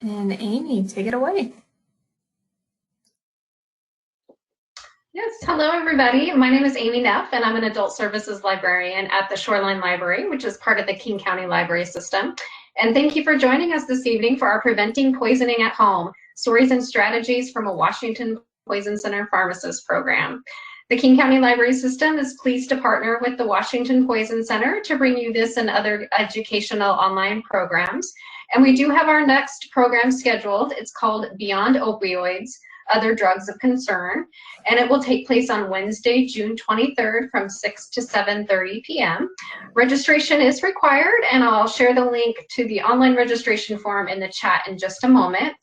And Amy, take it away. Yes, hello everybody. My name is Amy Neff and I'm an adult services librarian at the Shoreline Library, which is part of the King County Library System. And thank you for joining us this evening for our Preventing Poisoning at Home, Stories and Strategies from a Washington Poison Center Pharmacist program. The King County Library System is pleased to partner with the Washington Poison Center to bring you this and other educational online programs. And we do have our next program scheduled. It's called Beyond Opioids, Other Drugs of Concern, and it will take place on Wednesday, June 23rd from 6 to 7:30 p.m. Registration is required, and I'll share the link to the online registration form in the chat in just a moment.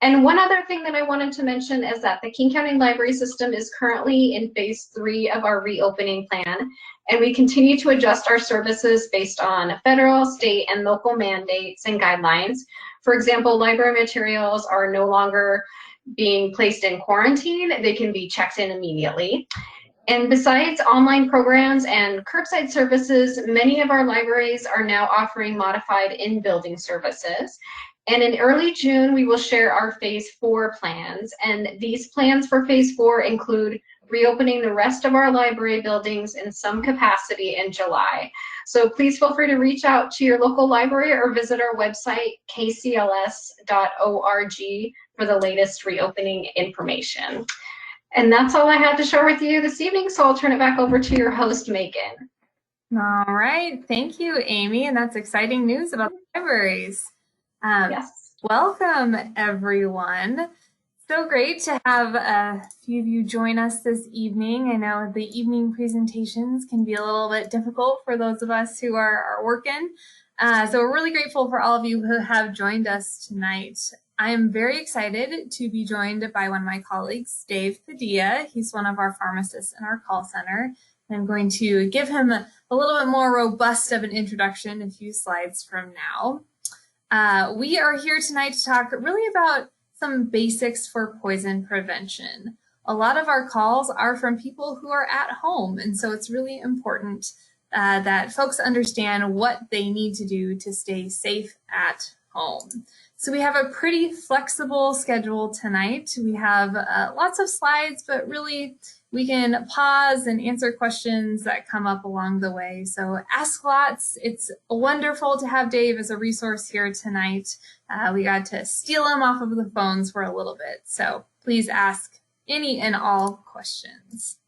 And one other thing that I wanted to mention is that the King County Library System is currently in phase 3 of our reopening plan, and we continue to adjust our services based on federal, state, and local mandates and guidelines. For example, library materials are no longer being placed in quarantine. They can be checked in immediately. And besides online programs and curbside services, many of our libraries are now offering modified in-building services. And in early June, we will share our phase 4 plans. And these plans for phase 4 include reopening the rest of our library buildings in some capacity in July. So please feel free to reach out to your local library or visit our website, kcls.org, for the latest reopening information. And that's all I had to share with you this evening, so I'll turn it back over to your host, Megan. All right, thank you, Amy, and that's exciting news about the libraries. Yes. Welcome, everyone. So great to have a few of you join us this evening. I know the evening presentations can be a little bit difficult for those of us who are working. So we're really grateful for all of you who have joined us tonight. I'm very excited to be joined by one of my colleagues, Dave Padilla. He's one of our pharmacists in our call center. I'm going to give him a little bit more robust of an introduction a few slides from now. We are here tonight to talk really about some basics for poison prevention. A lot of our calls are from people who are at home, and so it's really important that folks understand what they need to do to stay safe at home. So we have a pretty flexible schedule tonight. We have lots of slides, but really we can pause and answer questions that come up along the way. So ask lots. It's wonderful to have Dave as a resource here tonight. We got to steal him off of the phones for a little bit. So please ask any and all questions.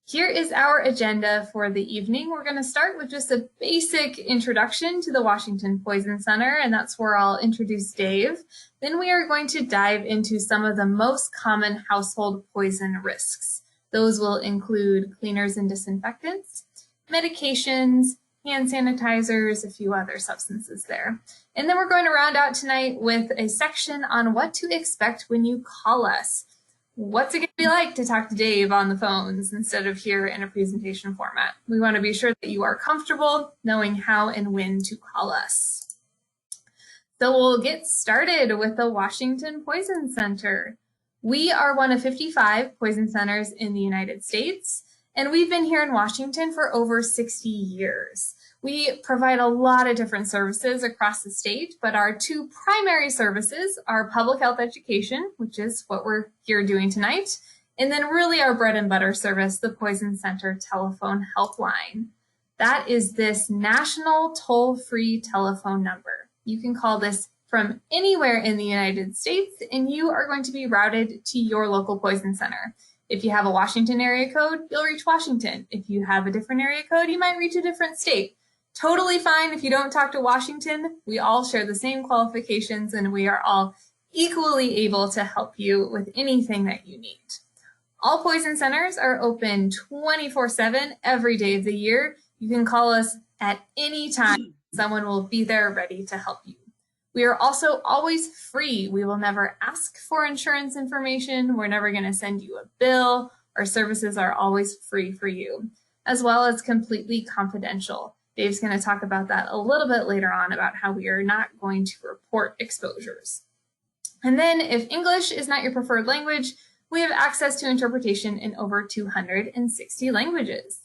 Here is our agenda for the evening. We're going to start with just a basic introduction to the Washington Poison Center, and that's where I'll introduce Dave. Then we are going to dive into some of the most common household poison risks. Those will include cleaners and disinfectants, medications, hand sanitizers, a few other substances there. And then we're going to round out tonight with a section on what to expect when you call us. What's it going to be like to talk to Dave on the phones instead of here in a presentation format? We want to be sure that you are comfortable knowing how and when to call us. So we'll get started with the Washington Poison Center. We are one of 55 poison centers in the United States, and we've been here in Washington for over 60 years. We provide a lot of different services across the state, but our two primary services are public health education, which is what we're here doing tonight, and then really our bread and butter service, the Poison Center Telephone Helpline. That is this national toll-free telephone number. You can call this from anywhere in the United States, and you are going to be routed to your local poison center. If you have a Washington area code, you'll reach Washington. If you have a different area code, you might reach a different state. Totally fine if you don't talk to Washington. We all share the same qualifications, and we are all equally able to help you with anything that you need. All poison centers are open 24/7 every day of the year. You can call us at any time. Someone will be there ready to help you. We are also always free. We will never ask for insurance information. We're never going to send you a bill. Our services are always free for you, as well as completely confidential. Dave's going to talk about that a little bit later on about how we are not going to report exposures. And then if English is not your preferred language, we have access to interpretation in over 260 languages.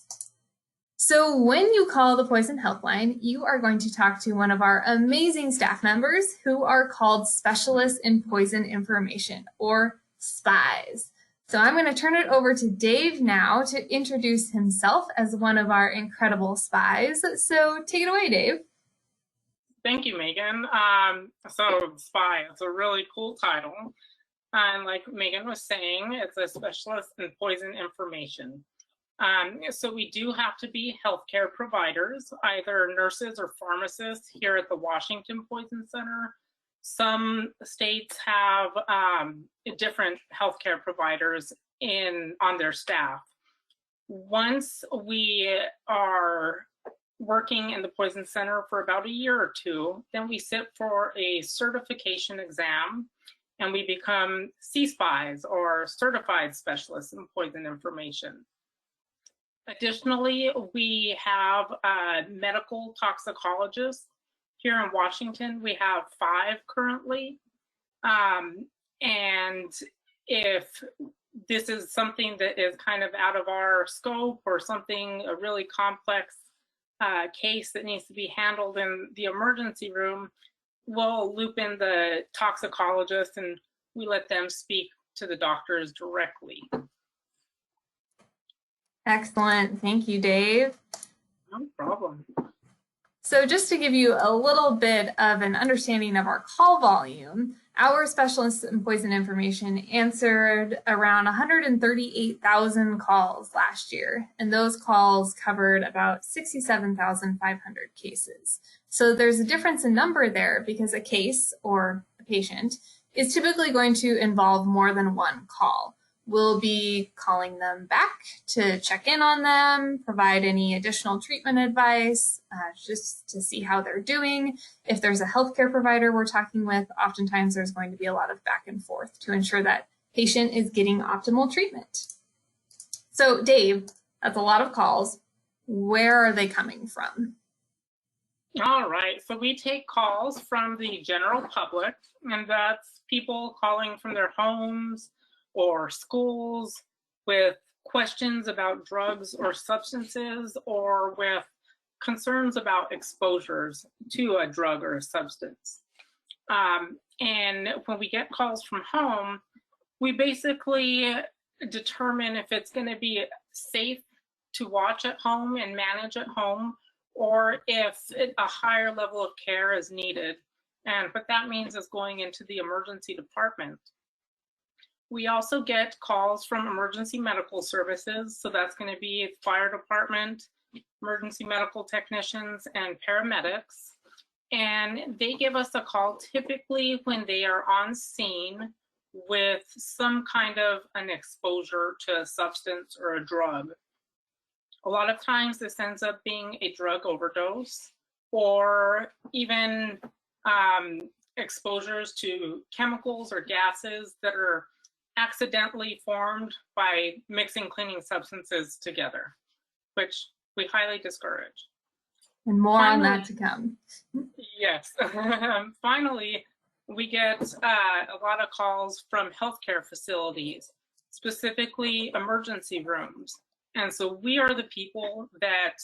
So when you call the Poison Helpline, you are going to talk to one of our amazing staff members who are called Specialists in Poison Information, or SPIES. So I'm going to turn it over to Dave now to introduce himself as one of our incredible SPIES. So take it away, Dave. Thank you, Megan. So SPY, it's a really cool title. And like Megan was saying, it's a specialist in poison information. So we do have to be healthcare providers, either nurses or pharmacists here at the Washington Poison Center. Some states have different healthcare providers on their staff. Once we are working in the Poison Center for about a year or two, then we sit for a certification exam and we become CSPIES, or Certified Specialists in Poison Information. Additionally, we have medical toxicologists. Here in Washington, we have 5 currently. And if this is something that is kind of out of our scope, or something, a really complex case that needs to be handled in the emergency room, we'll loop in the toxicologist and we let them speak to the doctors directly. Excellent. Thank you, Dave. No problem. So just to give you a little bit of an understanding of our call volume, our specialists in poison information answered around 138,000 calls last year, and those calls covered about 67,500 cases. So there's a difference in number there because a case, or a patient, is typically going to involve more than one call. We'll be calling them back to check in on them, provide any additional treatment advice, just to see how they're doing. If there's a healthcare provider we're talking with, oftentimes there's going to be a lot of back and forth to ensure that patient is getting optimal treatment. So Dave, that's a lot of calls. Where are they coming from? All right, so we take calls from the general public, and that's people calling from their homes or schools with questions about drugs or substances, or with concerns about exposures to a drug or a substance. And when we get calls from home, we basically determine if it's going to be safe to watch at home and manage at home, or if a higher level of care is needed. And what that means is going into the emergency department. We also get calls from emergency medical services. So that's going to be fire department, emergency medical technicians, and paramedics. And they give us a call typically when they are on scene with some kind of an exposure to a substance or a drug. A lot of times this ends up being a drug overdose, or even exposures to chemicals or gases that are accidentally formed by mixing cleaning substances together, which we highly discourage. And more on that to come. Yes. Finally, we get a lot of calls from healthcare facilities, specifically emergency rooms. And so we are the people that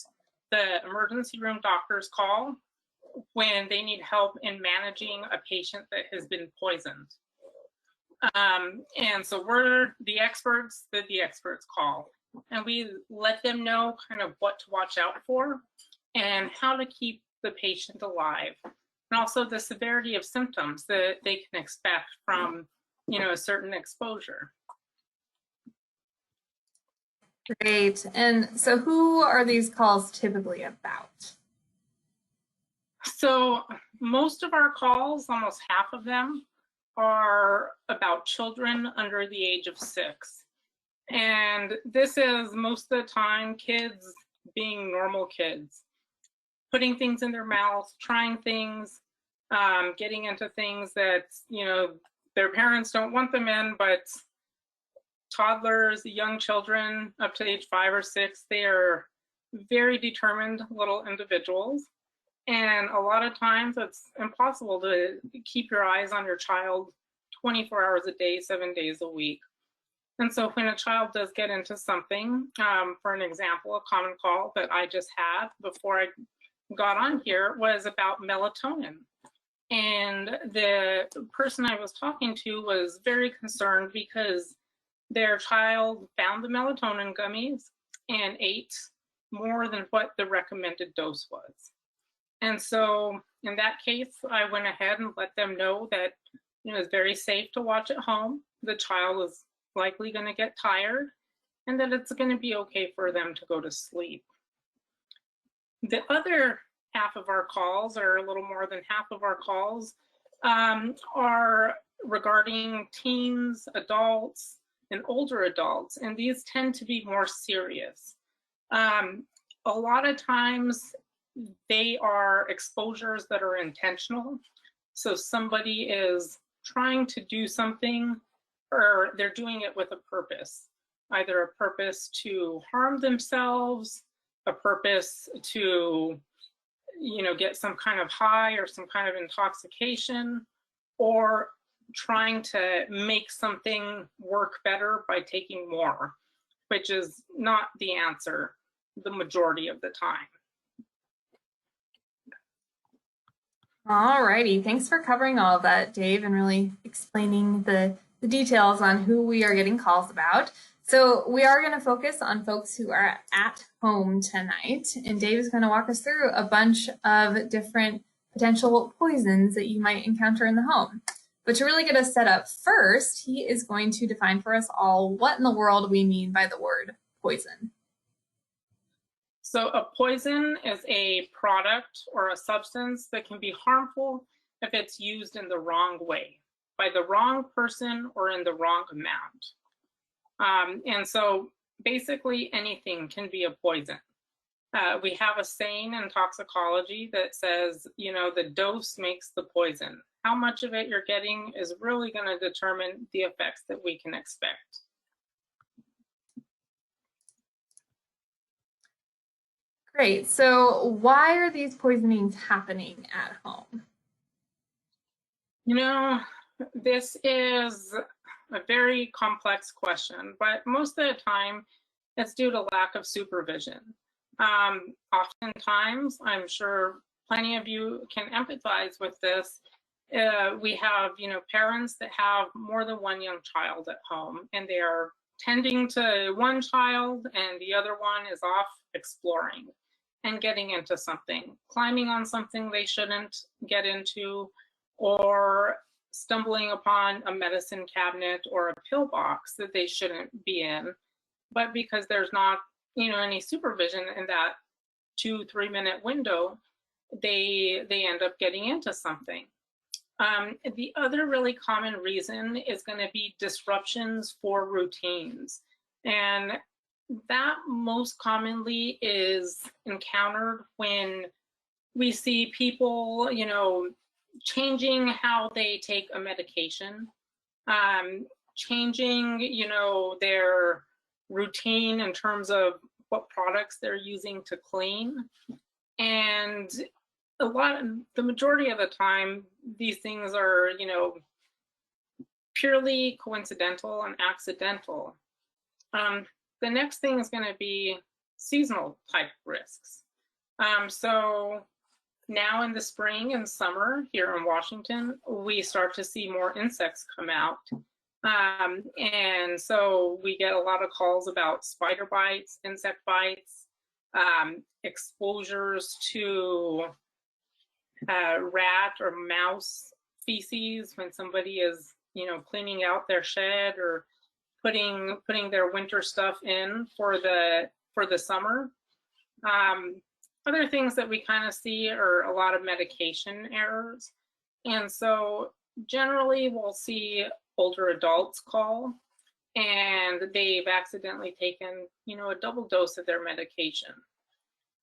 the emergency room doctors call when they need help in managing a patient that has been poisoned. And so we're the experts that the experts call, and we let them know kind of what to watch out for and how to keep the patient alive, and also the severity of symptoms that they can expect from, a certain exposure. Great. And so who are these calls typically about? So most of our calls, almost half of them, are about children under the age of 6. And this is most of the time kids being normal kids, putting things in their mouths, trying things, getting into things that, their parents don't want them in, but toddlers, young children up to age 5 or 6, they are very determined little individuals. And a lot of times it's impossible to keep your eyes on your child 24 hours a day, 7 days a week. And so when a child does get into something, for an example, a common call that I just had before I got on here was about melatonin. And the person I was talking to was very concerned because their child found the melatonin gummies and ate more than what the recommended dose was. And so in that case, I went ahead and let them know that it's very safe to watch at home. The child is likely going to get tired, and that it's going to be okay for them to go to sleep. The other half of our calls, or a little more than half of our calls, are regarding teens, adults, and older adults, and these tend to be more serious. A lot of times they are exposures that are intentional. So somebody is trying to do something, or they're doing it with a purpose, either a purpose to harm themselves, a purpose to get some kind of high or some kind of intoxication, or trying to make something work better by taking more, which is not the answer the majority of the time. All righty, thanks for covering all of that, Dave, and really explaining the details on who we are getting calls about. So we are going to focus on folks who are at home tonight, and Dave is going to walk us through a bunch of different potential poisons that you might encounter in the home. But to really get us set up first, he is going to define for us all what in the world we mean by the word poison. So a poison is a product or a substance that can be harmful if it's used in the wrong way, by the wrong person or in the wrong amount. And so basically anything can be a poison. We have a saying in toxicology that says, the dose makes the poison. How much of it you're getting is really going to determine the effects that we can expect. Great. So why are these poisonings happening at home? This is a very complex question, but most of the time it's due to lack of supervision. Oftentimes, I'm sure plenty of you can empathize with this. We have, parents that have more than one young child at home, and they are tending to one child and the other one is off exploring and getting into something, climbing on something they shouldn't get into, or stumbling upon a medicine cabinet or a pill box that they shouldn't be in. But because there's not, any supervision in that 2-3 minute window, they end up getting into something. The other really common reason is going to be disruptions for routines. And that most commonly is encountered when we see people, changing how they take a medication, changing, their routine in terms of what products they're using to clean. And the majority of the time, these things are, purely coincidental and accidental. The next thing is going to be seasonal type risks. So now in the spring and summer here in Washington, we start to see more insects come out. And so we get a lot of calls about spider bites, insect bites, exposures to rat or mouse feces when somebody is, cleaning out their shed or putting their winter stuff in for the summer. Other things that we kind of see are a lot of medication errors. And so generally we'll see older adults call and they've accidentally taken, a double dose of their medication.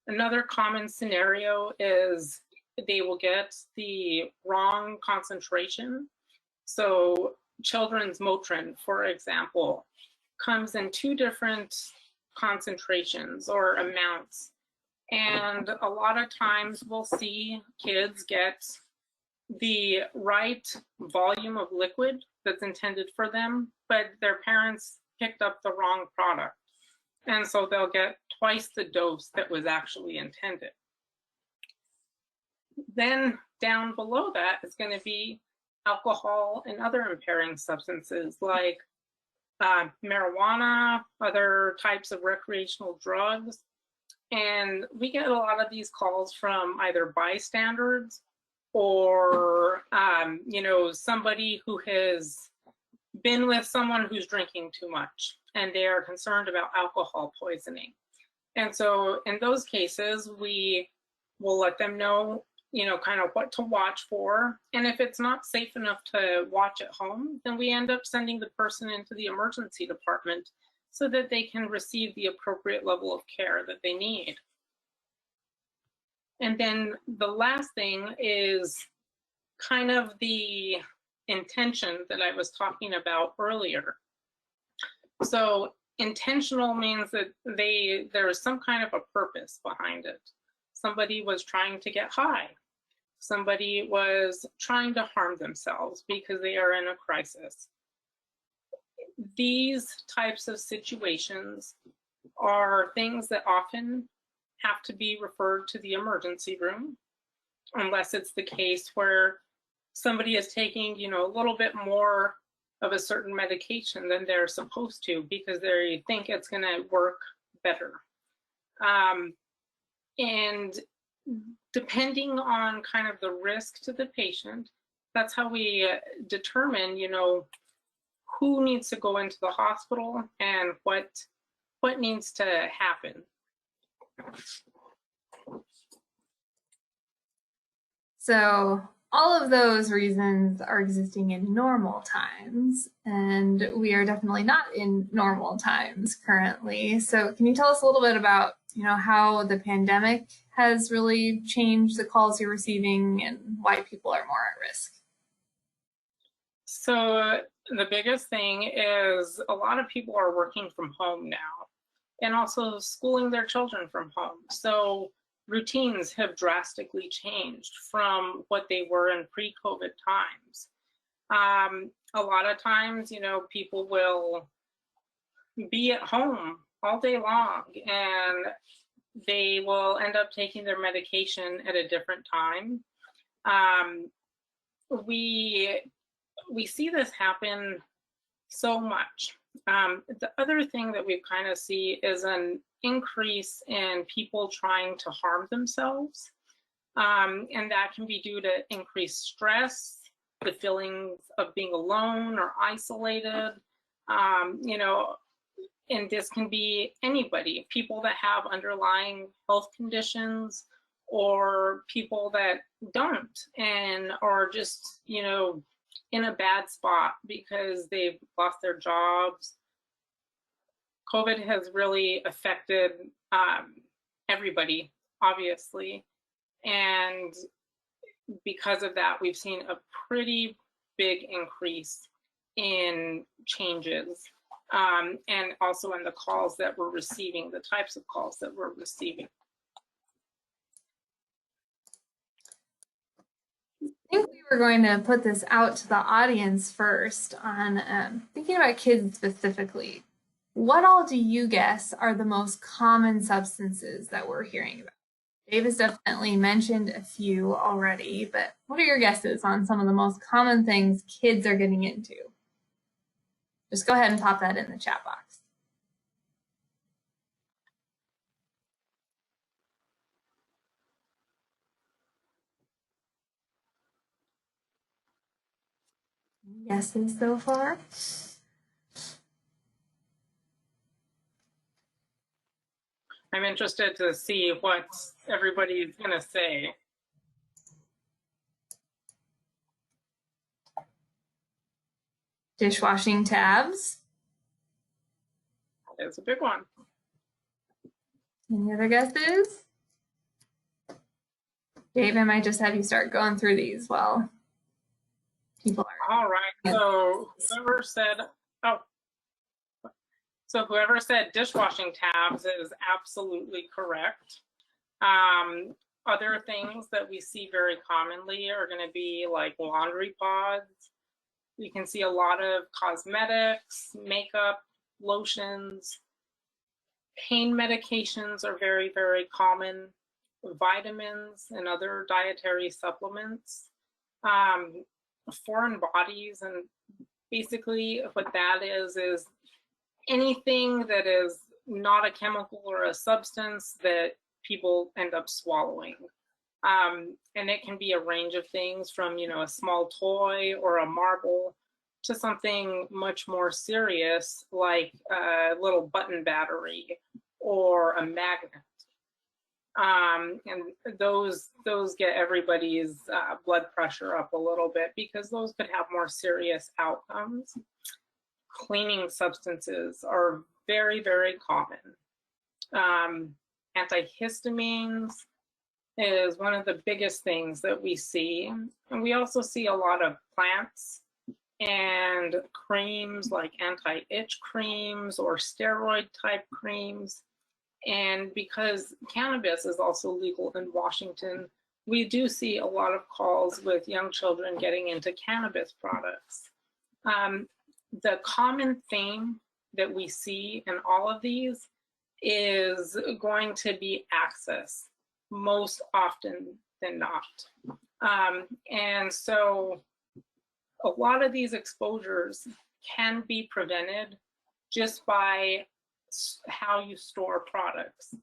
Another common scenario is they will get the wrong concentration. So children's Motrin, for example, comes in 2 different concentrations or amounts. And a lot of times we'll see kids get the right volume of liquid that's intended for them, but their parents picked up the wrong product. And so they'll get twice the dose that was actually intended. Then down below that is going to be alcohol and other impairing substances like marijuana, other types of recreational drugs. And we get a lot of these calls from either bystanders or, you know, somebody who has been with someone who's drinking too much and they are concerned about alcohol poisoning. And so in those cases, we will let them know, you know, kind of what to watch for. And if it's not safe enough to watch at home, then we end up sending the person into the emergency department so that they can receive the appropriate level of care that they need. And then the last thing is kind of the intention that I was talking about earlier. So intentional means that there is some kind of a purpose behind it. Somebody was trying to get high. Somebody was trying to harm themselves because they are in a crisis. These types of situations are things that often have to be referred to the emergency room, unless it's the case where somebody is taking, you know, a little bit more of a certain medication than they're supposed to because they think it's going to work better. And depending on kind of the risk to the patient, that's how we determine, you know, who needs to go into the hospital and what needs to happen. So all of those reasons are existing in normal times, and we are definitely not in normal times currently. So can you tell us a little bit about, you know, how the pandemic has really changed the calls you're receiving and why people are more at risk? So the biggest thing is a lot of people are working from home now and also schooling their children from home. So routines have drastically changed from what they were in pre-COVID times. A lot of times, you know, people will be at home all day long and they will end up taking their medication at a different time. We see this happen so much. The other thing that we kind of see is an increase in people trying to harm themselves. And that can be due to increased stress, the feelings of being alone or isolated, you know, and this can be anybody, people that have underlying health conditions or people that don't and are just, you know, in a bad spot because they've lost their jobs. COVID has really affected everybody, obviously. And because of that, we've seen a pretty big increase in changes and also in the calls that we're receiving, the types of calls that we're receiving. I think we were going to put this out to the audience first on thinking about kids specifically. What all do you guess are the most common substances that we're hearing about? Dave has definitely mentioned a few already, but what are your guesses on some of the most common things kids are getting into? Just go ahead and pop that in the chat box. Guesses so far? I'm interested to see what everybody's going to say. Dishwashing tabs. It's a big one. Any other guesses? Dave, I might just have you start going through these while people are. All right. So whoever said dishwashing tabs is absolutely correct. Other things that we see very commonly are going to be like laundry pods. You can see a lot of cosmetics, makeup, lotions. Pain medications are very, very common. Vitamins and other dietary supplements. Foreign bodies, and basically what that is anything that is not a chemical or a substance that people end up swallowing. And it can be a range of things from, a small toy or a marble to something much more serious like a little button battery or a magnet. And those get everybody's blood pressure up a little bit because those could have more serious outcomes. Cleaning substances are very, very common. Antihistamines is one of the biggest things that we see. And we also see a lot of plants and creams like anti-itch creams or steroid type creams. And because cannabis is also legal in Washington, we do see a lot of calls with young children getting into cannabis products. The common theme that we see in all of these is going to be access, most often than not. And so a lot of these exposures can be prevented just by how you store products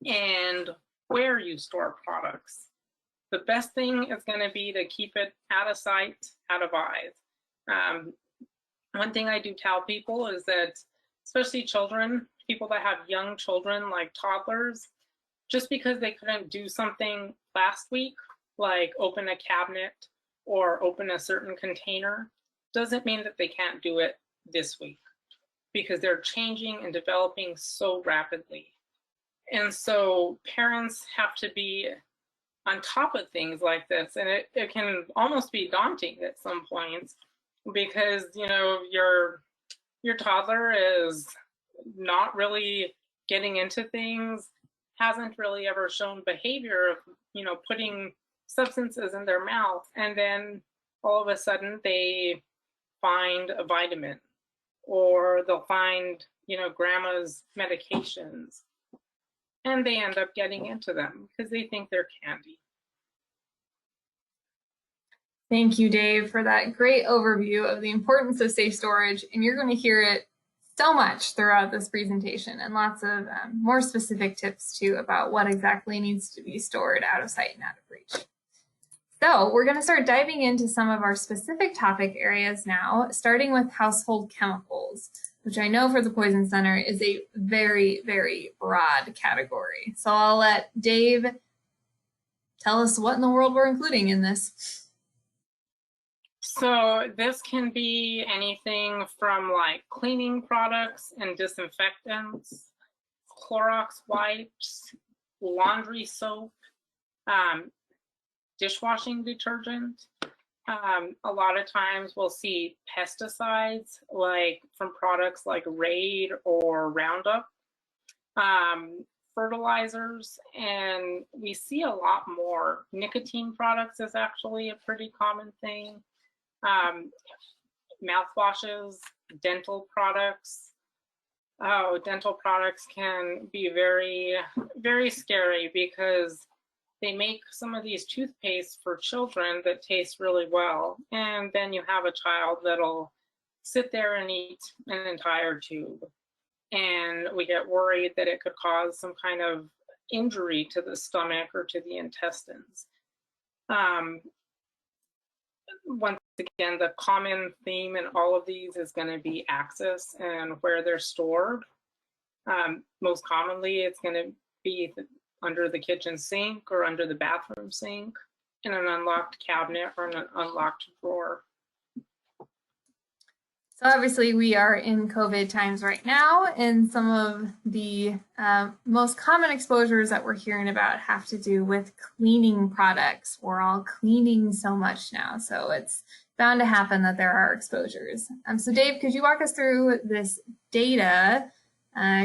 and where you store products. The best thing is going to be to keep it out of sight, out of eyes. One thing I do tell people is that, especially children, people that have young children like toddlers, just because they couldn't do something last week, like open a cabinet or open a certain container, doesn't mean that they can't do it this week, because they're changing and developing so rapidly. And so parents have to be on top of things like this, and it can almost be daunting at some points, because your toddler is not really getting into things, hasn't really ever shown behavior of putting substances in their mouth, and then all of a sudden they find a vitamin, or they'll find grandma's medications, and they end up getting into them because they think they're candy. Thank you, Dave, for that great overview of the importance of safe storage. And you're going to hear it so much throughout this presentation, and lots of more specific tips too about what exactly needs to be stored out of sight and out of reach. So we're going to start diving into some of our specific topic areas now, starting with household chemicals, which I know for the Poison Center is a very, very broad category. So I'll let Dave tell us what in the world we're including in this. So this can be anything from like cleaning products and disinfectants, Clorox wipes, laundry soap, dishwashing detergent. A lot of times we'll see pesticides like from products like Raid or Roundup, fertilizers, and we see a lot more. Nicotine products is actually a pretty common thing. Mouthwashes, dental products. Oh, dental products can be very, very scary because they make some of these toothpastes for children that taste really well, and then you have a child that'll sit there and eat an entire tube, and we get worried that it could cause some kind of injury to the stomach or to the intestines. Once again, the common theme in all of these is going to be access and where they're stored. Most commonly, it's going to be under the kitchen sink or under the bathroom sink, in an unlocked cabinet or in an unlocked drawer. So obviously we are in COVID times right now, and some of the most common exposures that we're hearing about have to do with cleaning products. We're all cleaning so much now, so it's bound to happen that there are exposures. So Dave, could you walk us through this data?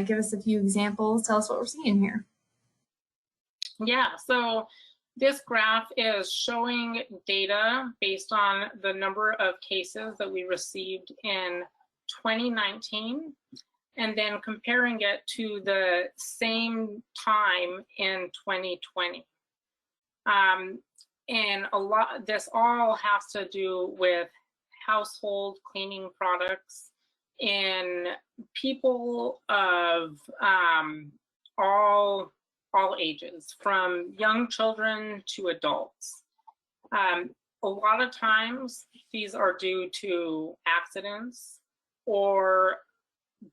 Give us a few examples, tell us what we're seeing here. Yeah, so this graph is showing data based on the number of cases that we received in 2019 and then comparing it to the same time in 2020. And this all has to do with household cleaning products in people of all ages, from young children to adults. A lot of times these are due to accidents or,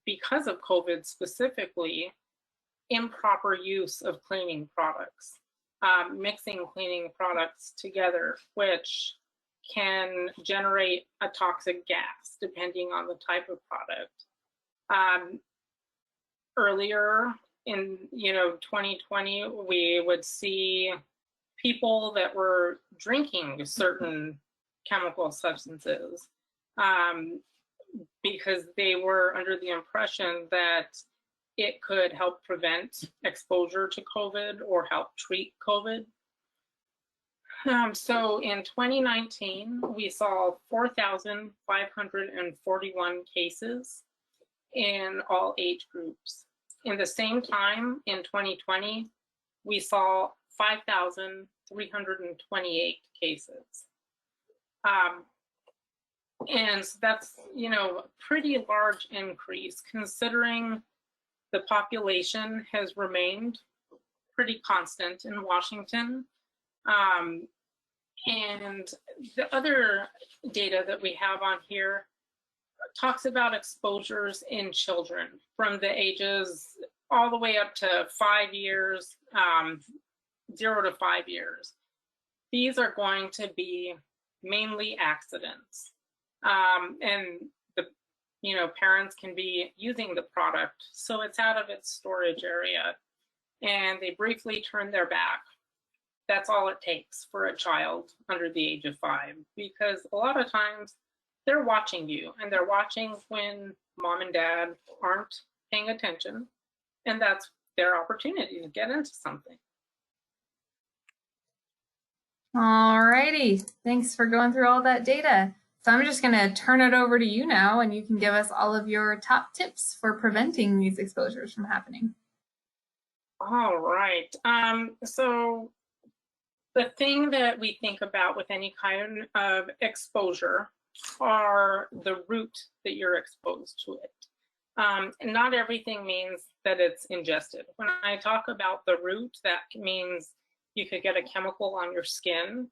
because of COVID specifically, improper use of cleaning products, mixing cleaning products together, which can generate a toxic gas depending on the type of product. Earlier in 2020, we would see people that were drinking certain chemical substances because they were under the impression that it could help prevent exposure to COVID or help treat COVID. So in 2019, we saw 4,541 cases in all age groups. In the same time, in 2020, we saw 5,328 cases. And that's, a pretty large increase considering the population has remained pretty constant in Washington. And the other data that we have on here talks about exposures in children from the ages all the way up to 5 years, 0 to 5 years. These are going to be mainly accidents. And the parents can be using the product, so it's out of its storage area, and they briefly turn their back. That's all it takes for a child under the age of 5, because a lot of times they're watching you, and they're watching when mom and dad aren't paying attention, and that's their opportunity to get into something. All righty, thanks for going through all that data. So I'm just going to turn it over to you now, and you can give us all of your top tips for preventing these exposures from happening. All right. So the thing that we think about with any kind of exposure are the route that you're exposed to it. And not everything means that it's ingested. When I talk about the route, that means you could get a chemical on your skin.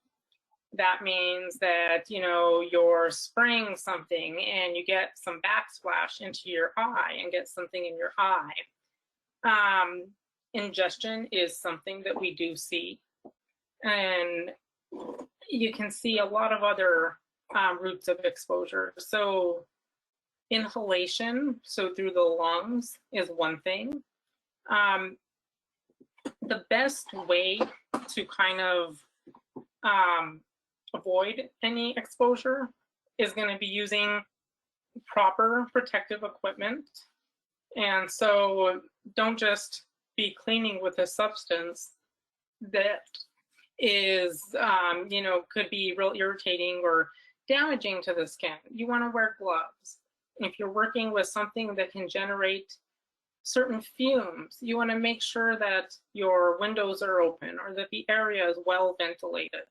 That means that, you're spraying something and you get some backsplash into your eye and get something in your eye. Ingestion is something that we do see. And you can see a lot of other routes of exposure. So inhalation, so through the lungs, is one thing. The best way to kind of avoid any exposure is going to be using proper protective equipment. And so don't just be cleaning with a substance that is, could be real irritating or damaging to the skin. You want to wear gloves. If you're working with something that can generate certain fumes, you want to make sure that your windows are open or that the area is well ventilated.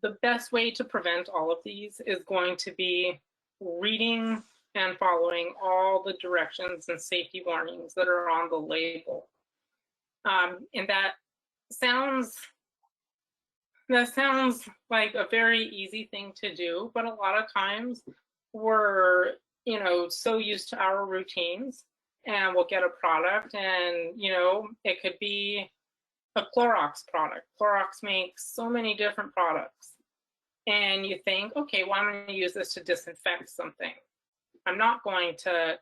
The best way to prevent all of these is going to be reading and following all the directions and safety warnings that are on the label. And that sounds like a very easy thing to do, but a lot of times we're, so used to our routines, and we'll get a product and, it could be a Clorox product. Clorox makes so many different products. And you think, okay, well, I'm going to use this to disinfect something. I'm not going to,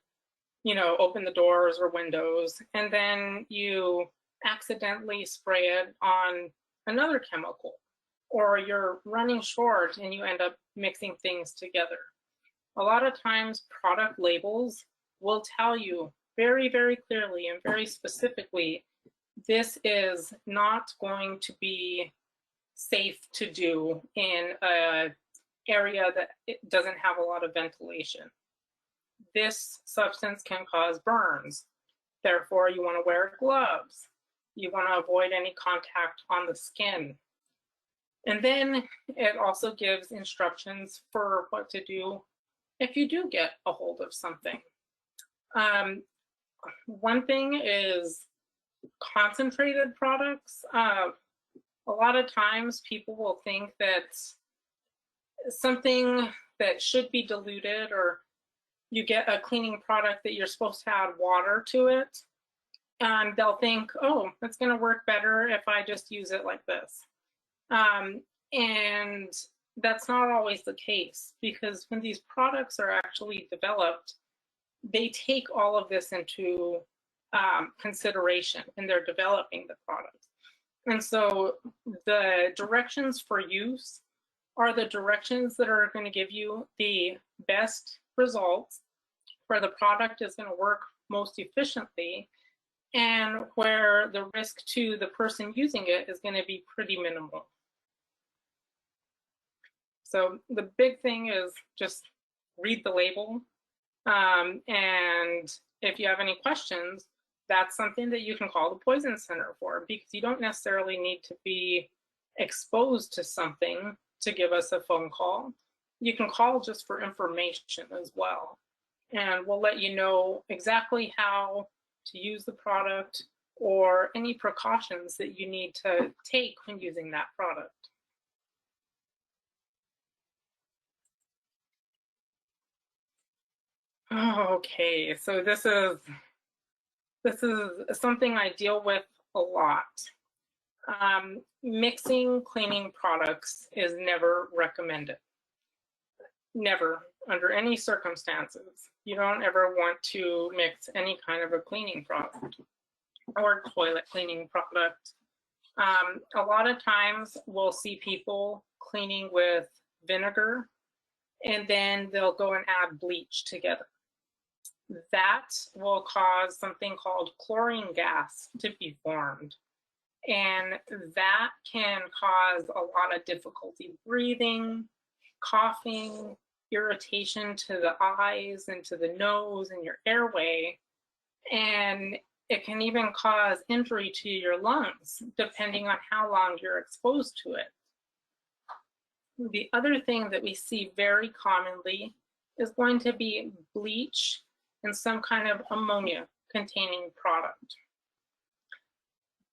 open the doors or windows. And then you accidentally spray it on another chemical, or you're running short and you end up mixing things together. A lot of times product labels will tell you very, very clearly and very specifically, this is not going to be safe to do in an area that it doesn't have a lot of ventilation. this substance can cause burns. Therefore, you want to wear gloves. You want to avoid any contact on the skin. And then it also gives instructions for what to do if you do get a hold of something. One thing is concentrated products. A lot of times people will think that something that should be diluted, or you get a cleaning product that you're supposed to add water to it, and they'll think, oh, it's going to work better if I just use it like this. And that's not always the case, because when these products are actually developed, they take all of this into consideration when they're developing the product. And so the directions for use are the directions that are going to give you the best results, where the product is going to work most efficiently, and where the risk to the person using it is going to be pretty minimal. So the big thing is just read the label. And if you have any questions, that's something that you can call the Poison Center for, because you don't necessarily need to be exposed to something to give us a phone call. You can call just for information as well. And we'll let you know exactly how to use the product or any precautions that you need to take when using that product. Okay, so this is something I deal with a lot. Mixing cleaning products is never recommended. Never, under any circumstances. You don't ever want to mix any kind of a cleaning product or toilet cleaning product. A lot of times we'll see people cleaning with vinegar, and then they'll go and add bleach together. That will cause something called chlorine gas to be formed. And that can cause a lot of difficulty breathing, coughing, irritation to the eyes and to the nose and your airway. And it can even cause injury to your lungs, depending on how long you're exposed to it. The other thing that we see very commonly is going to be bleach and some kind of ammonia containing product.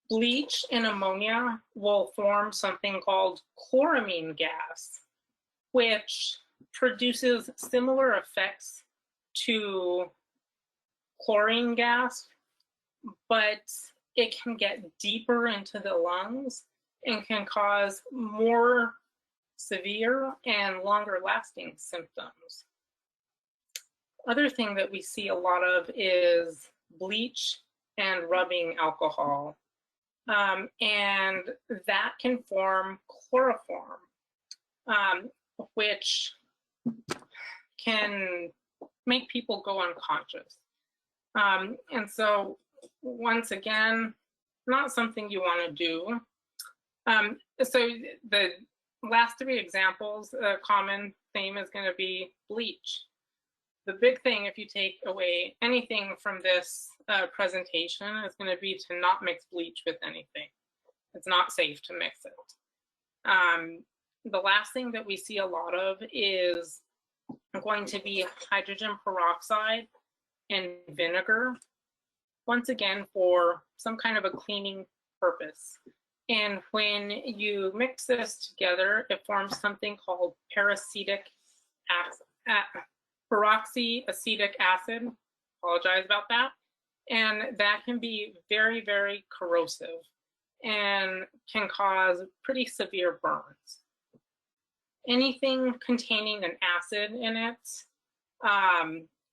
Bleach and ammonia will form something called chloramine gas, which produces similar effects to chlorine gas, but it can get deeper into the lungs and can cause more severe and longer lasting symptoms. Other thing that we see a lot of is bleach and rubbing alcohol. And that can form chloroform, which can make people go unconscious. And so, once again, not something you want to do. So the last three examples, a common theme is going to be bleach. The big thing, if you take away anything from this presentation, is going to be to not mix bleach with anything. It's not safe to mix it. The last thing that we see a lot of is going to be hydrogen peroxide and vinegar, once again for some kind of a cleaning purpose. And when you mix this together, it forms something called peroxyacetic acid. Apologize about that. And that can be very, very corrosive and can cause pretty severe burns. Anything containing an acid in it,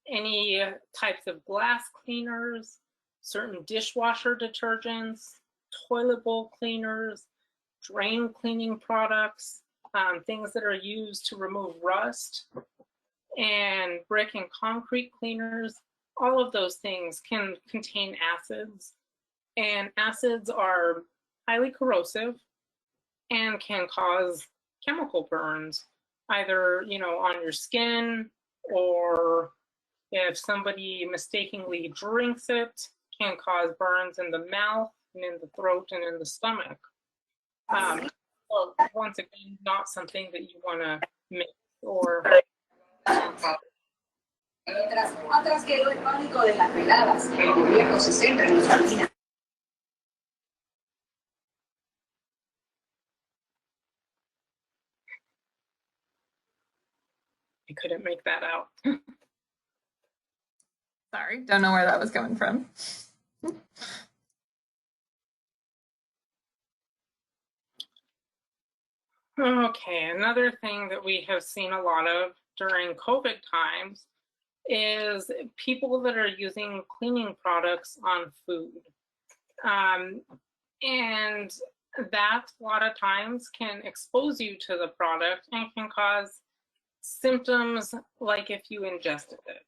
any types of glass cleaners, certain dishwasher detergents, toilet bowl cleaners, drain cleaning products, things that are used to remove rust, and brick and concrete cleaners, all of those things can contain acids. And acids are highly corrosive and can cause chemical burns, either on your skin or If somebody mistakenly drinks it, can cause burns in the mouth and in the throat and in the stomach. So once again, not something that you want to mix or Atrás quedó el pánico de las veladas. El gobierno se centra en los caminos. I couldn't make that out. Sorry, don't know where that was coming from. Okay, another thing that we have seen a lot of during COVID times is people that are using cleaning products on food. And that a lot of times can expose you to the product and can cause symptoms like if you ingested it.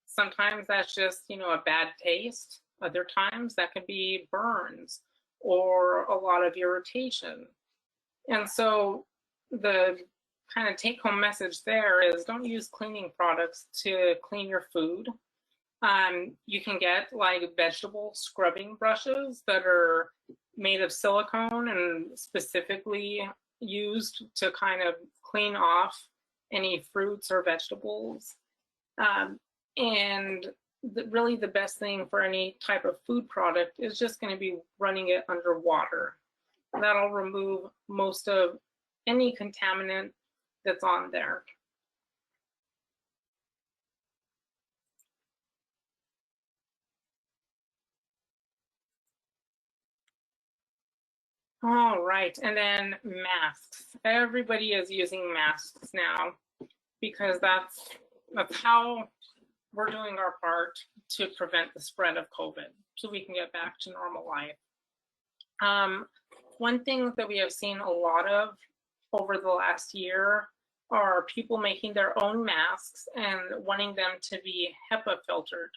Sometimes that's just, a bad taste. Other times that could be burns or a lot of irritation. And so the kind of take-home message there is don't use cleaning products to clean your food. You can get like vegetable scrubbing brushes that are made of silicone and specifically used to kind of clean off any fruits or vegetables. And really the best thing for any type of food product is just going to be running it under water. That'll remove most of any contaminant that's on there. All right, and then masks. Everybody is using masks now because that's how we're doing our part to prevent the spread of COVID so we can get back to normal life. One thing that we have seen a lot of over the last year are people making their own masks and wanting them to be HEPA filtered.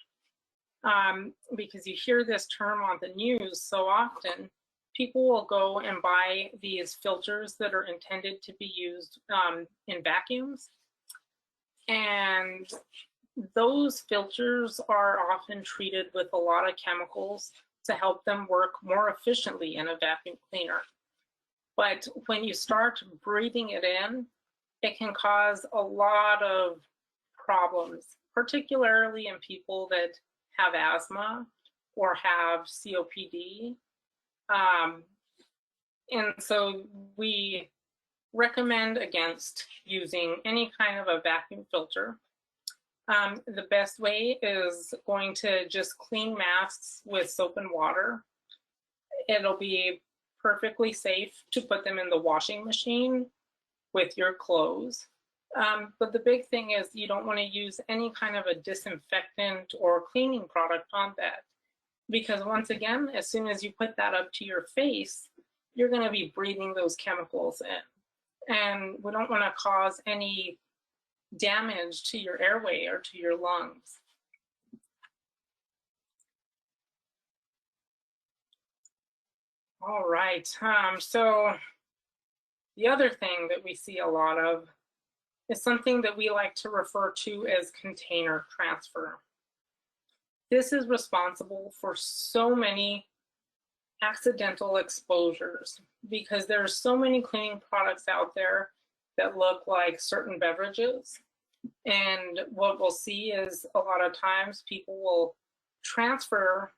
Because you hear this term on the news so often, people will go and buy these filters that are intended to be used in vacuums. And those filters are often treated with a lot of chemicals to help them work more efficiently in a vacuum cleaner. But when you start breathing it in, it can cause a lot of problems, particularly in people that have asthma or have COPD. And so we recommend against using any kind of a vacuum filter. The best way is going to just clean masks with soap and water. It'll be perfectly safe to put them in the washing machine with your clothes. But the big thing is you don't want to use any kind of a disinfectant or cleaning product on that. Because once again, as soon as you put that up to your face, you're going to be breathing those chemicals in. And we don't want to cause any damage to your airway or to your lungs. All right, so the other thing that we see a lot of is something that we like to refer to as container transfer. This is responsible for so many accidental exposures because there are so many cleaning products out there that look like certain beverages. And what we'll see is a lot of times people will transfer,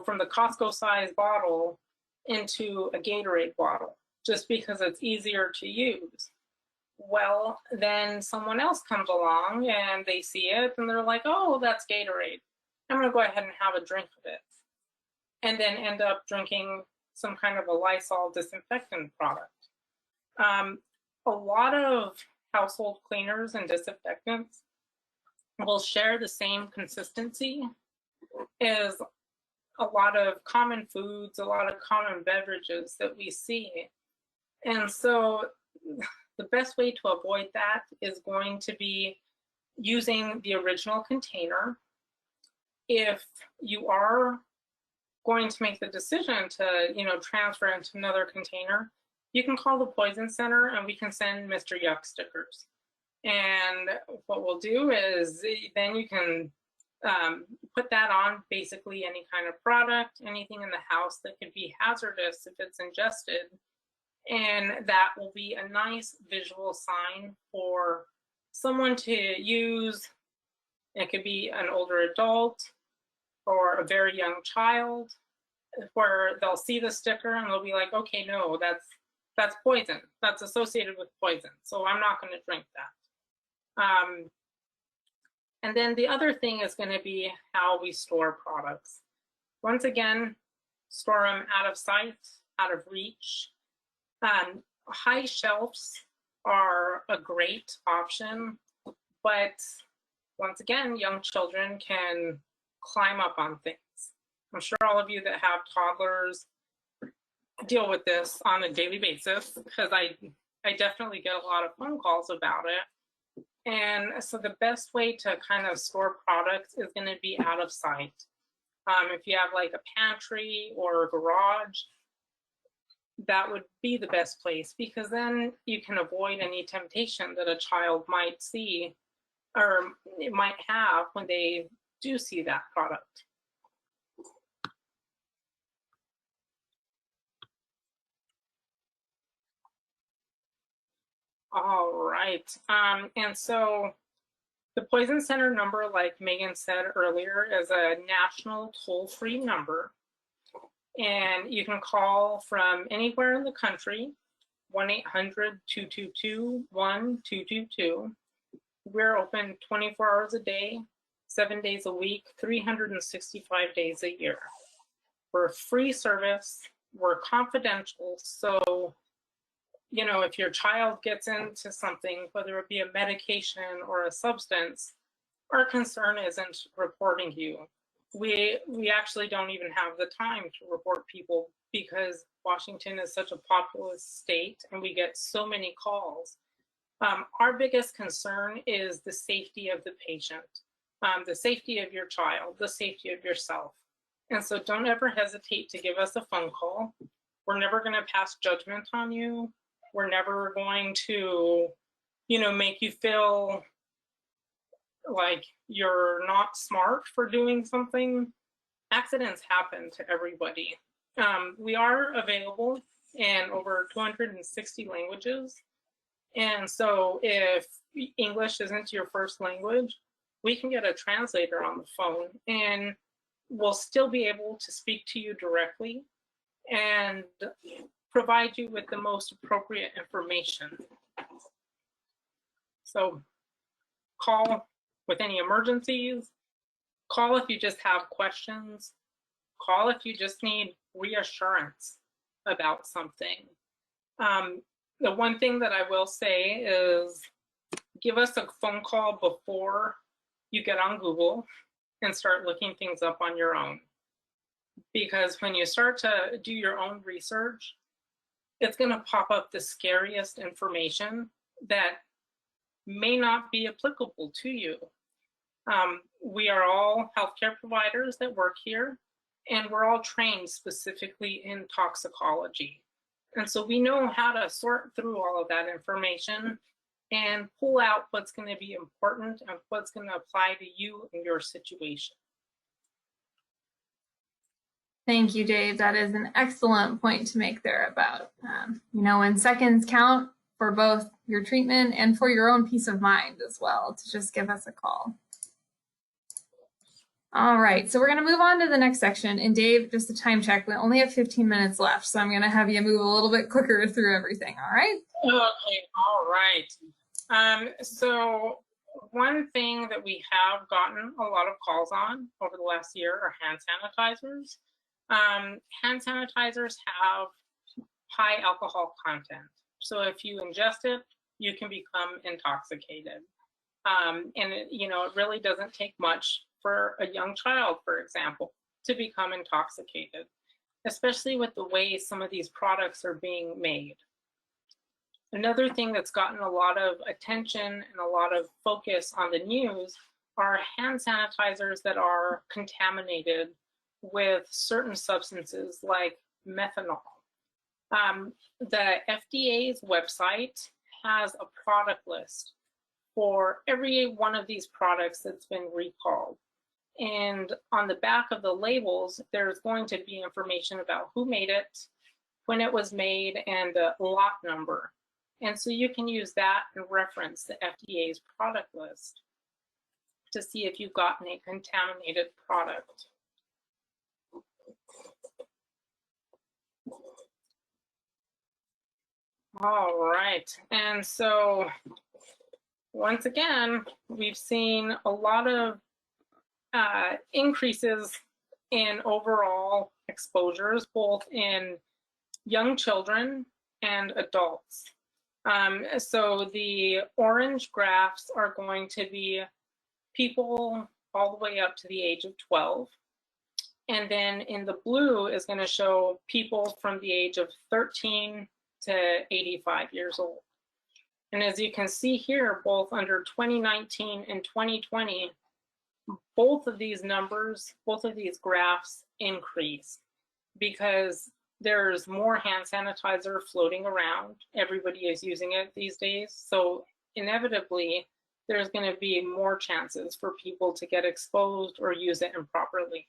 from the Costco size bottle into a Gatorade bottle just because it's easier to use. Well, then someone else comes along and they see it and they're like, oh, that's Gatorade. I'm going to go ahead and have a drink of it. And then end up drinking some kind of a Lysol disinfectant product. A lot of household cleaners and disinfectants will share the same consistency as a lot of common foods, a lot of common beverages that we see. And so the best way to avoid that is going to be using the original container. If you are going to make the decision to, transfer into another container, you can call the Poison Center and we can send Mr. Yuck stickers. And what we'll do is then you can put that on basically any kind of product, anything in the house that could be hazardous if it's ingested. And that will be a nice visual sign for someone to use. It could be an older adult or a very young child, where they'll see the sticker and they'll be like, okay, no, that's poison. That's associated with poison, so I'm not going to drink that. And then the other thing is going to be how we store products. Once again, store them out of sight, out of reach. High shelves are a great option, but once again, young children can climb up on things. I'm sure all of you that have toddlers deal with this on a daily basis, because I definitely get a lot of phone calls about it. And so the best way to kind of store products is going to be out of sight. If you have like a pantry or a garage, that would be the best place, because then you can avoid any temptation that a child might see or it might have when they do see that product. All right, and so the Poison Center number, like Megan said earlier, is a national toll-free number, and you can call from anywhere in the country, 1-800-222-1222. We're open 24 hours a day, 7 days a week, 365 days a year. We're a free service, we're confidential, so you know, if your child gets into something, whether it be a medication or a substance, our concern isn't reporting you. We actually don't even have the time to report people, because Washington is such a populous state and we get so many calls. Our biggest concern is the safety of the patient, the safety of your child, the safety of yourself. And so don't ever hesitate to give us a phone call. We're never going to pass judgment on you. We're never going to, you know, make you feel like you're not smart for doing something. Accidents happen to everybody. We are available in over 260 languages. And so if English isn't your first language, we can get a translator on the phone and we'll still be able to speak to you directly and provide you with the most appropriate information. So call with any emergencies, call if you just have questions, call if you just need reassurance about something. The one thing that I will say is give us a phone call before you get on Google and start looking things up on your own. Because when you start to do your own research, it's going to pop up the scariest information that may not be applicable to you. We are all healthcare providers that work here, and we're all trained specifically in toxicology. And so we know how to sort through all of that information and pull out what's going to be important and what's going to apply to you and your situation. Thank you, Dave. That is an excellent point to make there about, you know, when seconds count for both your treatment and for your own peace of mind as well, to just give us a call. All right, so we're going to move on to the next section. And Dave, just a time check, we only have 15 minutes left, so I'm going to have you move a little bit quicker through everything, all right? Okay, all right. So one thing that we have gotten a lot of calls on over the last year are hand sanitizers. Hand sanitizers have high alcohol content. So if you ingest it, you can become intoxicated. And you know, it really doesn't take much for a young child, for example, to become intoxicated, especially with the way some of these products are being made. Another thing that's gotten a lot of attention and a lot of focus on the news are hand sanitizers that are contaminated with certain substances like methanol. The FDA's website has a product list for every one of these products that's been recalled. And on the back of the labels, there's going to be information about who made it, when it was made, and the lot number. And so you can use that and reference the FDA's product list to see if you've gotten a contaminated product. All right, and so once again, we've seen a lot of increases in overall exposures, both in young children and adults. So the orange graphs are going to be people all the way up to the age of 12. And then in the blue is going to show people from the age of 13 to 85 years old. And as you can see here, both under 2019 and 2020, both of these numbers, both of these graphs increase because there's more hand sanitizer floating around. Everybody is using it these days. So inevitably, there's going to be more chances for people to get exposed or use it improperly.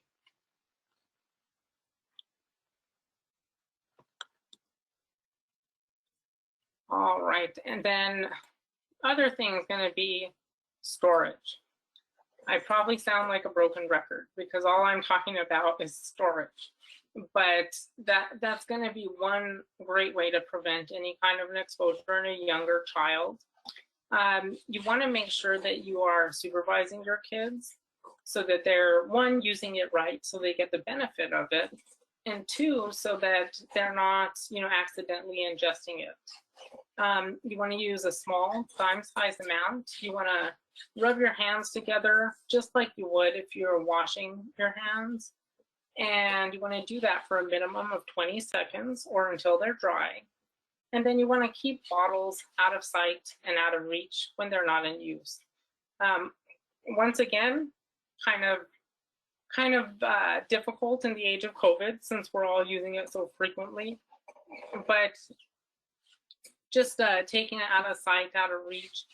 All right, and then other thing is going to be storage. I probably sound like a broken record because all I'm talking about is storage. But that's going to be one great way to prevent any kind of an exposure in a younger child. You want to make sure that you are supervising your kids so that they're, one, using it right so they get the benefit of it, and two, so that they're not, accidentally ingesting it. You want to use a small dime-sized amount. You want to rub your hands together just like you would if you're washing your hands. And you want to do that for a minimum of 20 seconds or until they're dry. And then you want to keep bottles out of sight and out of reach when they're not in use. Once again, kind of difficult in the age of COVID since we're all using it so frequently. But just taking it out of sight, out of reach,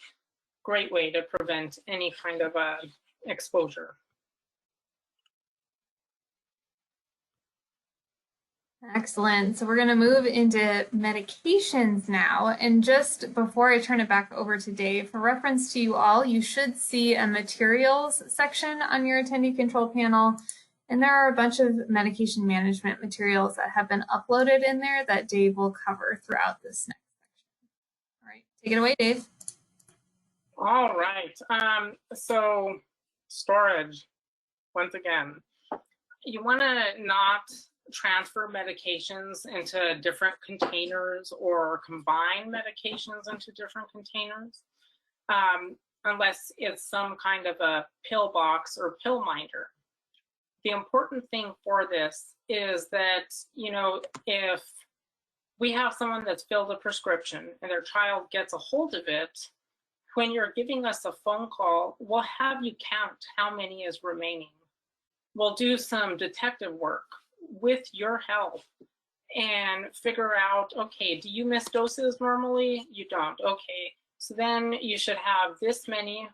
great way to prevent any kind of exposure. Excellent. So we're going to move into medications now. And just before I turn it back over to Dave, for reference to you all, you should see a materials section on your attendee control panel. And there are a bunch of medication management materials that have been uploaded in there that Dave will cover throughout this next section. All right, take it away, Dave. All right. So storage, once again, you want to not transfer medications into different containers or combine medications into different containers unless it's some kind of a pill box or pill minder. The important thing for this is that, if we have someone that's filled a prescription and their child gets a hold of it, when you're giving us a phone call, we'll have you count how many is remaining. We'll do some detective work with your help and figure out, okay, do you miss doses normally? You don't. Okay, so then you should have this many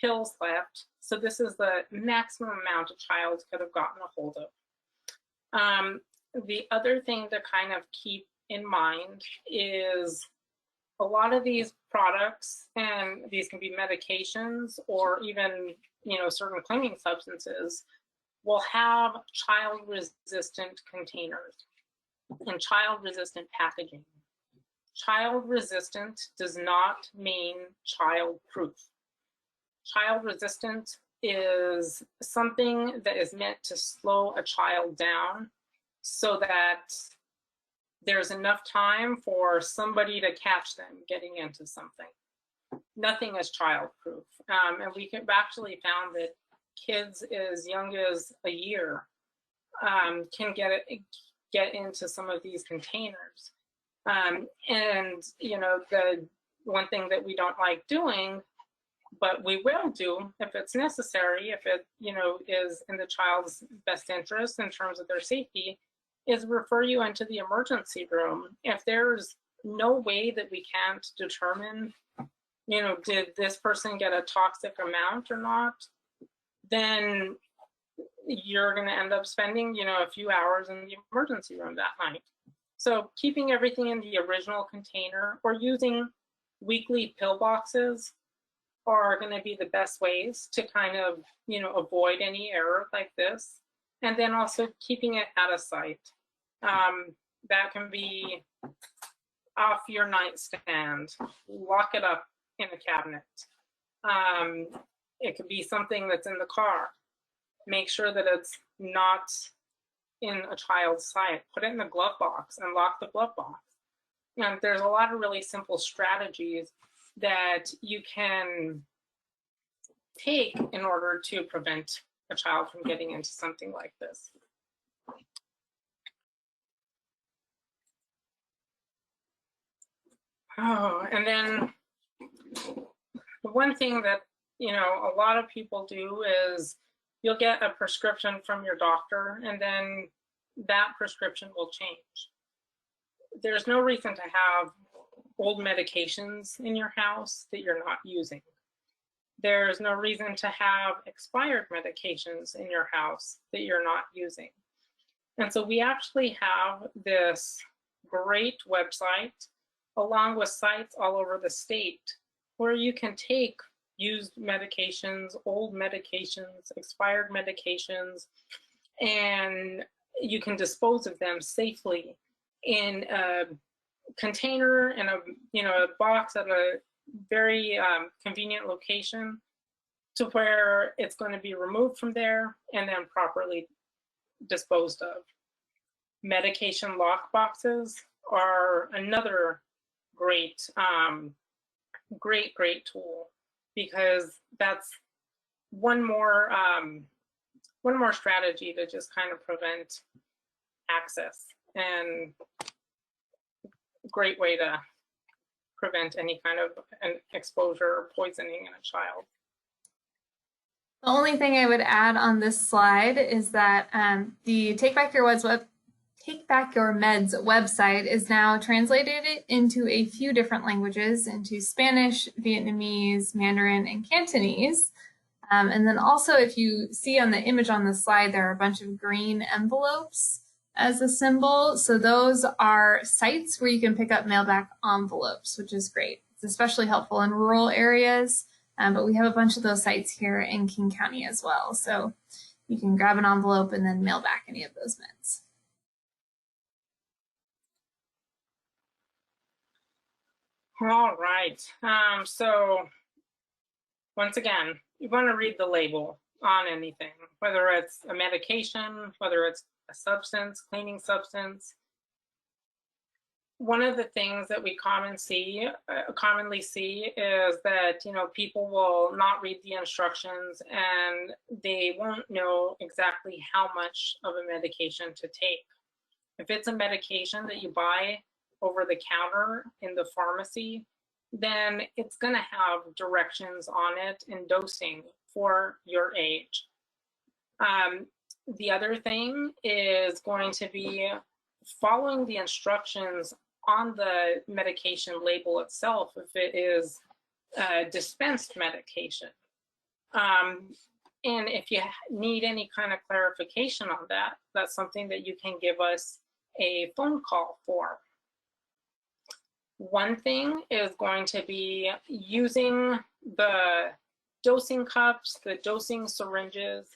pills left. So this is the maximum amount a child could have gotten a hold of. The other thing to kind of keep in mind is a lot of these products, and these can be medications or even, certain cleaning substances, will have child-resistant containers and child-resistant packaging. Child-resistant does not mean child-proof. Child-resistant is something that is meant to slow a child down so that there's enough time for somebody to catch them getting into something. Nothing is child-proof. And we have actually found that kids as young as a year can get into some of these containers. And the one thing that we don't like doing, but we will do if it's necessary, if it is in the child's best interest in terms of their safety, is refer you into the emergency room. If there's no way that we can't determine you know, did this person get a toxic amount or not, then you're going to end up spending, you know, a few hours in the emergency room that night. So keeping everything in the original container or using weekly pill boxes are going to be the best ways to kind of, you know, avoid any error like this. And then also keeping it out of sight. That can be off your nightstand, lock it up in a cabinet. It could be something that's in the car. Make sure that it's not in a child's sight. Put it in the glove box and lock the glove box. And there's a lot of really simple strategies that you can take in order to prevent a child from getting into something like this. Oh, and then the one thing that, you know, a lot of people do is you'll get a prescription from your doctor and then that prescription will change. There's no reason to have old medications in your house that you're not using. There's no reason to have expired medications in your house that you're not using. And so we actually have this great website along with sites all over the state where you can take used medications, old medications, expired medications, and you can dispose of them safely in a container, in a, you know, a box at a very convenient location to where it's going to be removed from there and then properly disposed of. Medication lock boxes are another great, great tool, because that's one more strategy to just kind of prevent access, and great way to prevent any kind of an exposure or poisoning in a child. The only thing I would add on this slide is that the Take Back Your Meds website is now translated into a few different languages, into Spanish, Vietnamese, Mandarin, and Cantonese. And then also, if you see on the image on the slide, there are a bunch of green envelopes as a symbol. So those are sites where you can pick up mailback envelopes, which is great. It's especially helpful in rural areas, but we have a bunch of those sites here in King County as well. So you can grab an envelope and then mail back any of those meds. All right, so once again, you want to read the label on anything, whether it's a medication, whether it's a substance, cleaning substance. One of the things that we commonly see is that, you know, people will not read the instructions and they won't know exactly how much of a medication to take. If it's a medication that you buy over the counter in the pharmacy, then it's going to have directions on it and dosing for your age. The other thing is going to be following the instructions on the medication label itself if it is dispensed medication. And if you need any kind of clarification on that, that's something that you can give us a phone call for. One thing is going to be using the dosing cups, the dosing syringes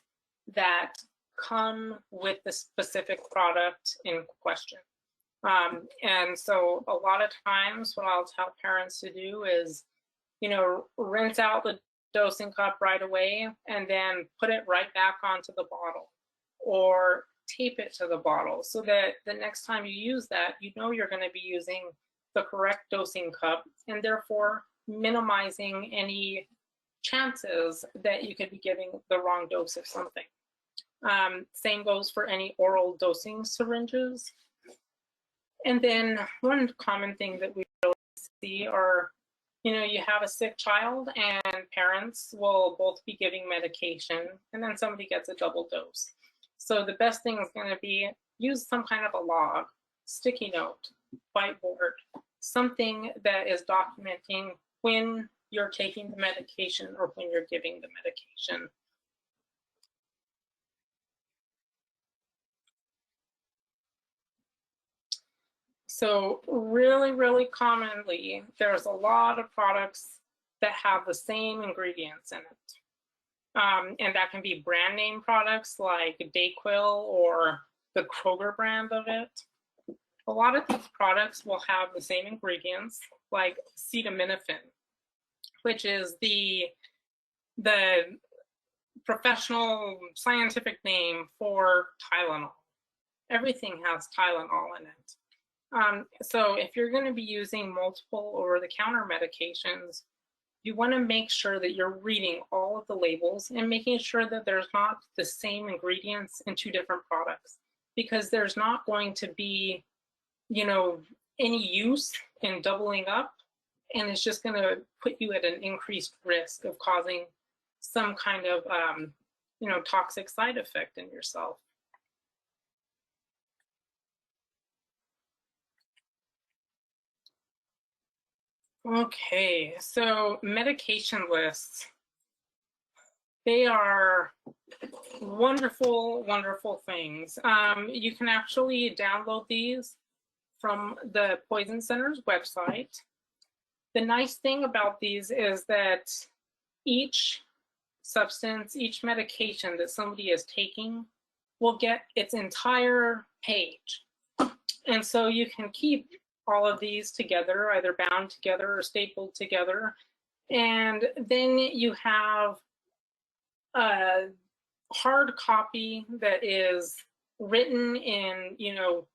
that come with the specific product in question. And so a lot of times what I'll tell parents to do is, you know, rinse out the dosing cup right away and then put it right back onto the bottle, or tape it to the bottle so that the next time you use that, you know you're going to be using the correct dosing cup, and therefore minimizing any chances that you could be giving the wrong dose of something. Same goes for any oral dosing syringes. And then one common thing that we really see are, you know, you have a sick child and parents will both be giving medication and then somebody gets a double dose. So the best thing is going to be use some kind of a log, sticky note, whiteboard, something that is documenting when you're taking the medication or when you're giving the medication. So really, really commonly, there's a lot of products that have the same ingredients in it. And that can be brand name products like Dayquil or the Kroger brand of it. A lot of these products will have the same ingredients, like acetaminophen, which is the professional scientific name for Tylenol. Everything has Tylenol in it. So if you're going to be using multiple over-the-counter medications, you want to make sure that you're reading all of the labels and making sure that there's not the same ingredients in two different products, because there's not going to be, you know, any use in doubling up, and it's just going to put you at an increased risk of causing some kind of, you know, toxic side effect in yourself. Okay, so medication lists. They are wonderful, wonderful things. You can actually download these from the Poison Center's website. The nice thing about these is that each substance, each medication that somebody is taking will get its entire page. And so you can keep all of these together, either bound together or stapled together. And then you have a hard copy that is written in, you know,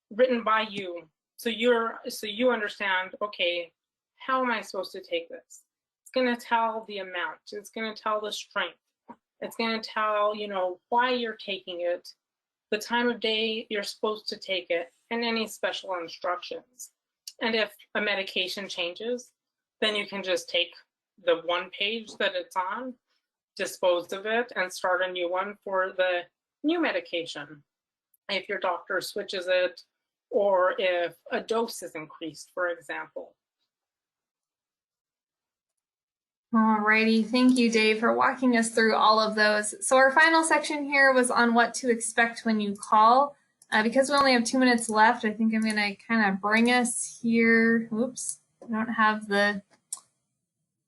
written by you. So you understand, okay, how am I supposed to take this? It's going to tell the amount. It's going to tell the strength. It's going to tell, you know, why you're taking it, the time of day you're supposed to take it, and any special instructions. And if a medication changes, then you can just take the one page that it's on, dispose of it, and start a new one for the new medication. If your doctor switches it, or if a dose is increased, for example. Alrighty, thank you, Dave, for walking us through all of those. So our final section here was on what to expect when you call. Because we only have 2 minutes left, I think I'm going to kind of bring us here. Oops, I don't have the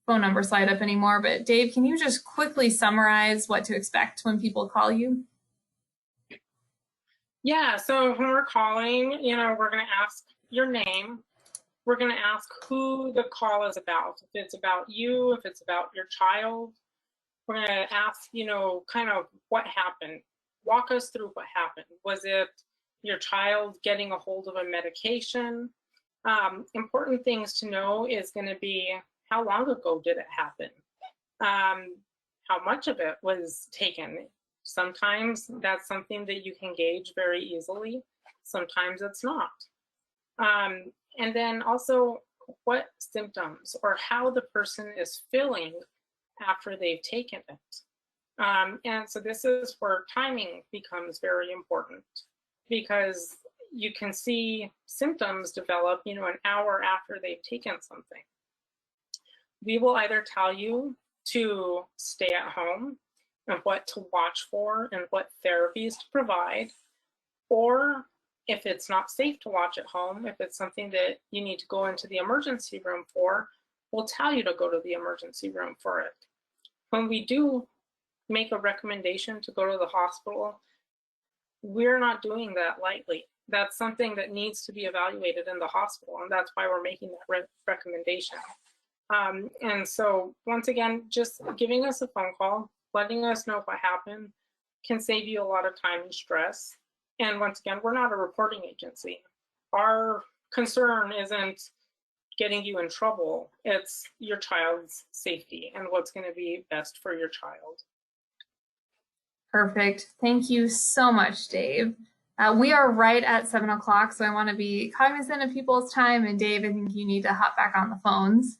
phone number slide up anymore, but Dave, can you just quickly summarize what to expect when people call you? Yeah, so when we're calling, you know, we're going to ask your name. We're going to ask who the call is about. If it's about you, if it's about your child, we're going to ask, you know, kind of what happened. Walk us through what happened. Was it your child getting a hold of a medication? Important things to know is going to be, how long ago did it happen? How much of it was taken? Sometimes that's something that you can gauge very easily. Sometimes it's not. And then also what symptoms or how the person is feeling after they've taken it. And so this is where timing becomes very important, because you can see symptoms develop, you know, an hour after they've taken something. We will either tell you to stay at home and what to watch for and what therapies to provide, or if it's not safe to watch at home, if it's something that you need to go into the emergency room for, we'll tell you to go to the emergency room for it. When we do make a recommendation to go to the hospital, we're not doing that lightly. That's something that needs to be evaluated in the hospital, and that's why we're making that recommendation. And so once again, just giving us a phone call, letting us know what happened can save you a lot of time and stress. And once again, we're not a reporting agency. Our concern isn't getting you in trouble, it's your child's safety and what's going to be best for your child. Perfect. Thank you so much, Dave. We are right at 7 o'clock, so I want to be cognizant of people's time. And Dave, I think you need to hop back on the phones.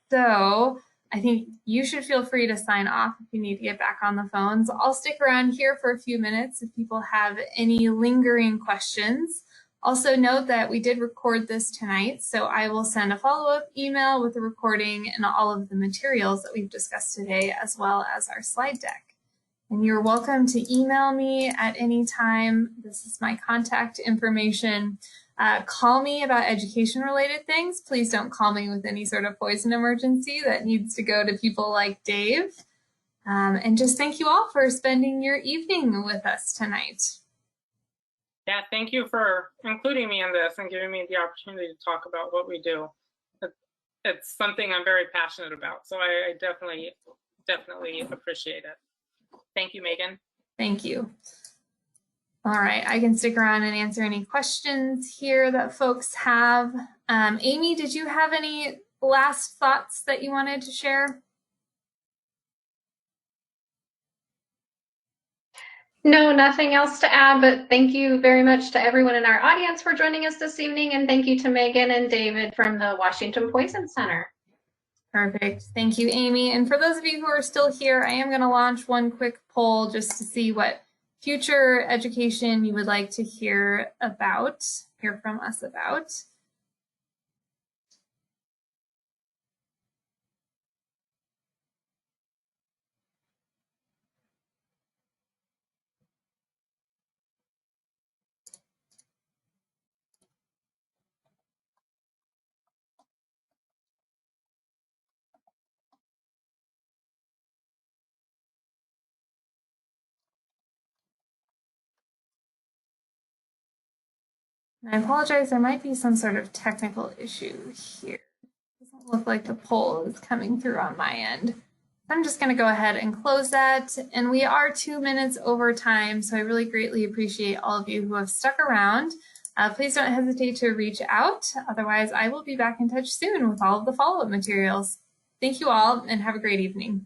So I think you should feel free to sign off if you need to get back on the phones. I'll stick around here for a few minutes if people have any lingering questions, Also note that we did record this tonight, so I will send a follow-up email with the recording and all of the materials that we've discussed today, as well as our slide deck. And you're welcome to email me at any time. This is my contact information. Call me about education-related things. Please don't call me with any sort of poison emergency that needs to go to people like Dave. And just thank you all for spending your evening with us tonight. Yeah, thank you for including me in this and giving me the opportunity to talk about what we do. It's something I'm very passionate about, so I definitely appreciate it. Thank you, Megan. Thank you. All right, I can stick around and answer any questions here that folks have. Amy, did you have any last thoughts that you wanted to share? No, nothing else to add, but thank you very much to everyone in our audience for joining us this evening, and thank you to Megan and David from the Washington Poison Center. Perfect. Thank you, Amy. And for those of you who are still here, I am going to launch one quick poll just to see what future education you would like to hear from us about. And I apologize, there might be some sort of technical issue here. Doesn't look like the poll is coming through on my end. I'm just going to go ahead and close that. And we are 2 minutes over time, so I really greatly appreciate all of you who have stuck around. Please don't hesitate to reach out. Otherwise, I will be back in touch soon with all of the follow-up materials. Thank you all, and have a great evening.